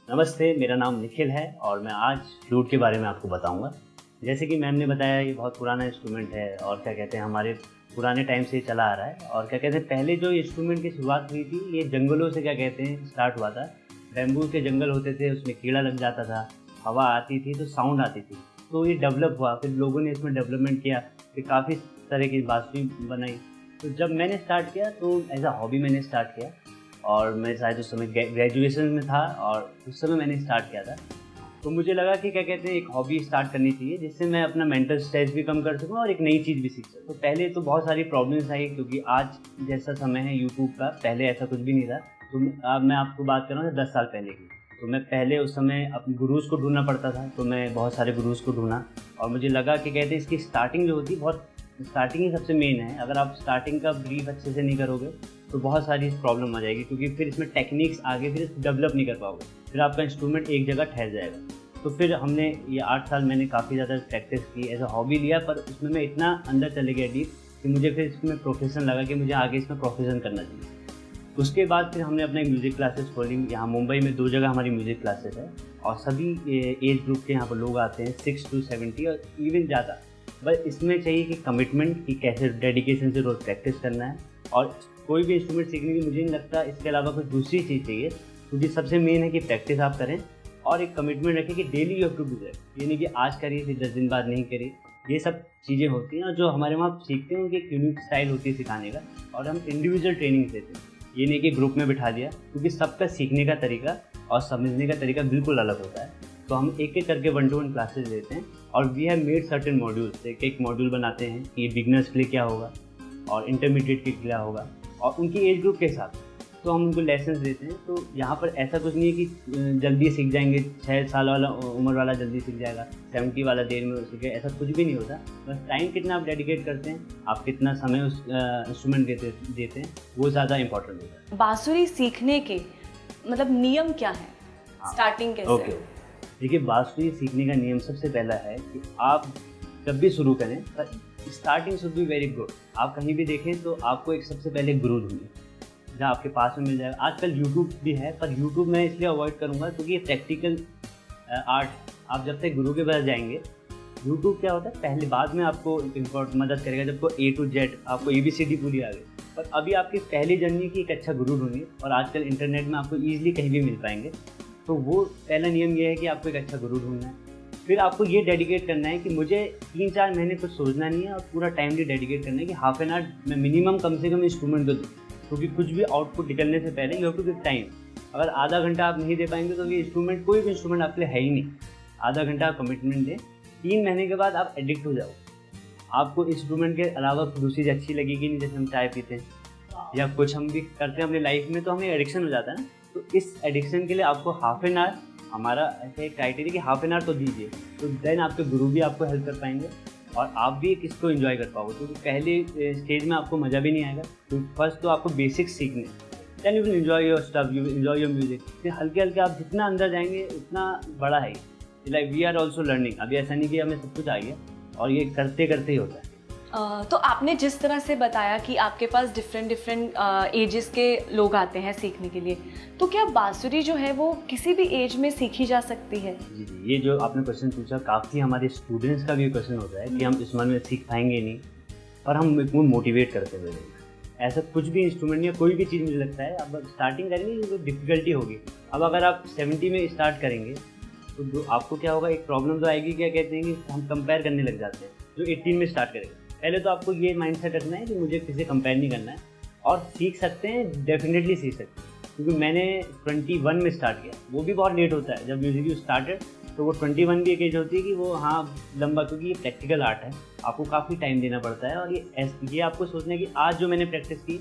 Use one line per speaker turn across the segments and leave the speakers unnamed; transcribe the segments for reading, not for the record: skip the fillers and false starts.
नमस्ते, मेरा नाम निखिल है और मैं आज फ्लूट के बारे में आपको बताऊंगा। जैसे कि मैम ने बताया, ये बहुत पुराना इंस्ट्रूमेंट है और क्या कहते हैं, हमारे पुराने टाइम से चला आ रहा है। और क्या कहते हैं, पहले जो इंस्ट्रूमेंट की शुरुआत हुई थी, ये जंगलों से क्या कहते हैं स्टार्ट हुआ था। बैम्बू के जंगल होते थे, उसमें कीड़ा लग जाता था, हवा आती थी तो साउंड आती थी, तो ये डेवलप हुआ। फिर लोगों ने इसमें डेवलपमेंट किया, फिर काफ़ी तरह की बाँसुरी बनाई। तो जब मैंने स्टार्ट किया तो एज अ हॉबी मैंने स्टार्ट किया और मैं शायद उस समय ग्रेजुएशन में था और उस समय मैंने स्टार्ट किया था। तो मुझे लगा कि क्या कहते हैं, एक हॉबी स्टार्ट करनी चाहिए जिससे मैं अपना मेंटल स्ट्रेस भी कम कर सकूं और एक नई चीज़ भी सीख सकूं। तो पहले तो बहुत सारी प्रॉब्लम्स आई, क्योंकि आज जैसा समय है यूट्यूब का, पहले ऐसा कुछ भी नहीं था। तो अब मैं आपको बात कर रहा हूँ 10 साल पहले की। तो मैं पहले उस समय अपने गुरुज़ को ढूंढना पड़ता था, तो मैं बहुत सारे गुरुज़ को ढूंढा और मुझे लगा कि कहते हैं इसकी स्टार्टिंग जो होती है, बहुत स्टार्टिंग ही सबसे मेन है। अगर आप स्टार्टिंग का ब्रीफ अच्छे से नहीं करोगे तो बहुत सारी प्रॉब्लम आ जाएगी, क्योंकि फिर इसमें टेक्निक्स आगे फिर डेवलप नहीं कर पाओगे, फिर आपका इंस्ट्रूमेंट एक जगह ठहर जाएगा। तो फिर हमने ये 8 साल मैंने काफ़ी ज़्यादा प्रैक्टिस की, एज अ हॉबी लिया, पर उसमें मैं इतना अंदर चले गया डीप कि मुझे फिर इसमें प्रोफेशन लगा कि मुझे आगे इसमें प्रोफेशन करना चाहिए। उसके बाद फिर हमने अपना एक म्यूज़िक क्लासेस खोली। यहाँ मुंबई में 2 जगह हमारी म्यूज़िक क्लासेस है और सभी एज ग्रुप के यहाँ पर लोग आते हैं, 6 to 70 और इवन ज़्यादा। बस इसमें चाहिए कि कमिटमेंट, कि कैसे डेडिकेशन से रोज़ प्रैक्टिस करना है। और कोई भी इंस्ट्रूमेंट सीखने की मुझे नहीं लगता इसके अलावा कुछ दूसरी चीज़ चाहिए, क्योंकि सबसे मेन है कि प्रैक्टिस आप करें और एक कमिटमेंट रखें कि daily you have to do that. ये नहीं कि आज करिए फिर 10 दिन बाद नहीं करिए। ये सब चीज़ें होती हैं और जो हमारे वहाँ सीखते हैं उनकी एक यूनिक स्टाइल होती है सिखाने का, और हम इंडिविजुअल ट्रेनिंग देते हैं। ये नहीं कि ग्रुप में बिठा दिया, क्योंकि सबका सीखने का तरीका और समझने का तरीका बिल्कुल अलग होता है। तो हम एक एक करके 1-to-1 क्लासेस लेते हैं और we have made certain modules. एक मॉड्यूल बनाते हैं कि ये बिगनर्स के लिए क्या होगा और इंटरमीडिएट के लिए क्या होगा, और उनकी एज ग्रुप के हिसाब से तो हम उनको लेसन्स देते हैं। तो यहाँ पर ऐसा कुछ नहीं है कि जल्दी सीख जाएंगे, 6 साल वाला उम्र वाला जल्दी सीख जाएगा, 70 वाला देर में सीखे, ऐसा कुछ भी नहीं होता। बस टाइम कितना आप डेडिकेट करते हैं, आप कितना समय उस इंस्ट्रूमेंट देते हैं, वो ज़्यादा इंपॉर्टेंट होता है।
बांसुरी सीखने के मतलब नियम क्या है? स्टार्टिंग कैसे?
ओके, देखिए, बांसुरी सीखने का नियम सबसे पहला है कि आप जब भी शुरू करें, पर starting should be very good. आप कहीं भी देखें तो आपको एक सबसे पहले गुरु ढूंढिए जहाँ आपके पास में मिल जाएगा। आजकल यूट्यूब भी है, पर यूट्यूब मैं इसलिए अवॉइड करूँगा क्योंकि ये प्रैक्टिकल आर्ट। आप जब तक गुरु के पास जाएंगे, यूट्यूब क्या होता है, पहले बाद में आपको मदद करेगा जब को A to Z आपको ABCD पूरी आ गई। पर अभी आपकी पहली जर्नी की एक अच्छा गुरु ढूंढिए, और आजकल इंटरनेट में आपको ईजिली कहीं भी मिल पाएंगे। तो वो पहला नियम ये है कि आपको एक अच्छा गुरु ढूंढना है। फिर आपको ये डेडिकेट करना है कि मुझे 3-4 महीने कुछ सोचना नहीं है और पूरा टाइमली डेडिकेट करना है कि हाफ एन आवर मैं मिनिमम कम से कम इंस्ट्रूमेंट को दूँ, क्योंकि कुछ भी आउटपुट निकलने से पहले you have to give time. अगर आधा घंटा आप नहीं दे पाएंगे तो ये इंस्ट्रूमेंट, कोई भी इंस्ट्रूमेंट आपके लिए है ही नहीं। आधा घंटा आप कमिटमेंट दें, 3 महीने के बाद आप एडिक्ट हो जाओ। आपको इंस्ट्रूमेंट के अलावा दूसरी चीज़ अच्छी लगेगी नहीं। जैसे हम चाय पीते हैं या कुछ हम भी करते हैं अपनी लाइफ में, तो हमें एडिक्शन हो जाता है ना। तो इस एडिक्शन के लिए आपको हाफ एन आवर, हमारा ऐसा एक क्राइटेरिया कि हाफ एन आवर तो दीजिए, तो देन आपके गुरु भी आपको हेल्प कर पाएंगे और आप भी इसको एंजॉय कर पाओगे। क्योंकि पहले स्टेज में आपको मज़ा भी नहीं आएगा, तो फर्स्ट तो आपको बेसिक्स सीखने, then you will enjoy your stuff, you will enjoy your music. फिर हल्के हल्के आप जितना अंदर जाएंगे उतना बड़ा है। Like we are also learning. अभी ऐसा नहीं कि हमें सब कुछ आ गया, और ये करते करते ही होता है।
तो आपने जिस तरह से बताया कि आपके पास डिफरेंट एजेस के लोग आते हैं सीखने के लिए, तो क्या बांसुरी जो है वो किसी भी एज में सीखी जा सकती है?
जी जी, ये जो आपने क्वेश्चन पूछा, काफ़ी हमारे स्टूडेंट्स का भी क्वेश्चन होता है कि हम इस मन में सीख पाएंगे नहीं, और हम उनको मोटिवेट करते हुए। ऐसा कुछ भी इंस्ट्रूमेंट या कोई भी चीज़ मुझे लगता है, अब स्टार्टिंग करेंगे तो डिफ़िकल्टी होगी। अब अगर आप 70 में स्टार्ट करेंगे तो आपको क्या होगा, एक प्रॉब्लम तो आएगी, क्या कहते हैं कि हम कंपेयर करने लग जाते हैं जो 18 में स्टार्ट करेंगे। पहले तो आपको ये माइंडसेट रखना है कि मुझे किसी से कंपेयर नहीं करना है, और सीख सकते हैं, डेफिनेटली सीख सकते हैं। क्योंकि मैंने 21 में स्टार्ट किया, वो भी बहुत लेट होता है जब म्यूजिक यू स्टार्टेड। तो वो 21 भी एक एज होती है कि वो हाँ लंबा, क्योंकि ये प्रैक्टिकल आर्ट है, आपको काफ़ी टाइम देना पड़ता है। और ये आपको सोचना है कि आज जो मैंने प्रैक्टिस की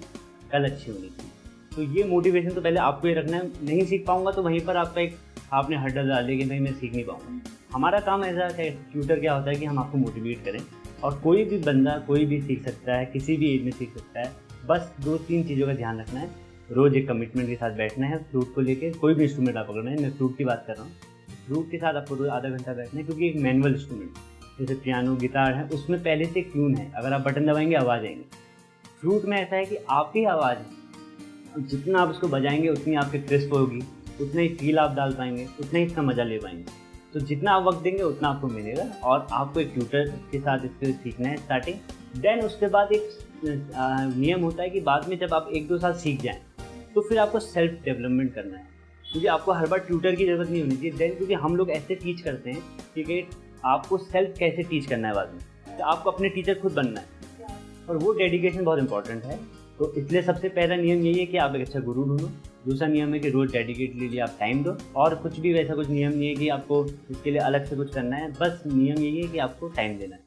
कल अच्छी होनी चाहिए। तो ये मोटिवेशन तो पहले आपको ये रखना है। नहीं सीख पाऊँगा तो वहीं पर आपका एक आपने हर्डल डाल दिया कि नहीं मैं सीख नहीं पाऊँगा। हमारा काम ऐसा ट्यूटर क्या होता है कि हम आपको मोटिवेट करें, और कोई भी बंदा कोई भी सीख सकता है, किसी भी एज में सीख सकता है। बस 2-3 चीज़ों का ध्यान रखना है। रोज़ एक कमिटमेंट के साथ बैठना है। फ्लूट को लेके कोई भी इंस्ट्रूमेंट आप पकड़ना है, मैं फ्लूट की बात कर रहा हूँ, फ्लूट के साथ आपको रोज़ आधा घंटा बैठना है, क्योंकि एक मैनुअल इंस्ट्रूमेंट जैसे पियानो, गिटार है, उसमें पहले से एक ट्यून है, अगर आप बटन दबाएंगे आवाज़ आएंगे। फ्लूट में ऐसा है कि आपकी आवाज़ है, जितना आप उसको बजाएंगे उतनी आपकी क्रिस्प होगी, उतना ही फील आप डाल पाएंगे, उतना ही इसका मज़ा ले पाएंगे। तो जितना आप वक्त देंगे उतना आपको मिलेगा। और आपको एक ट्यूटर के साथ इसको सीखना है स्टार्टिंग। देन उसके बाद एक नियम होता है कि बाद में जब आप 1-2 साल सीख जाएं तो फिर आपको सेल्फ डेवलपमेंट करना है, क्योंकि आपको हर बार ट्यूटर की ज़रूरत नहीं होनी चाहिए। देन क्योंकि हम लोग ऐसे टीच करते हैं कि आपको सेल्फ कैसे टीच करना है बाद में, तो आपको अपने टीचर खुद बनना है, और वो डेडिकेशन बहुत इंपॉर्टेंट है। तो इसलिए सबसे पहला नियम यही है कि आप एक अच्छा गुरु ढूंढो। दूसरा नियम है कि रोज़ डेडिकेटली लिए आप टाइम दो, और कुछ भी वैसा कुछ नियम नहीं है कि आपको इसके लिए अलग से कुछ करना है, बस नियम यही है कि आपको टाइम देना है।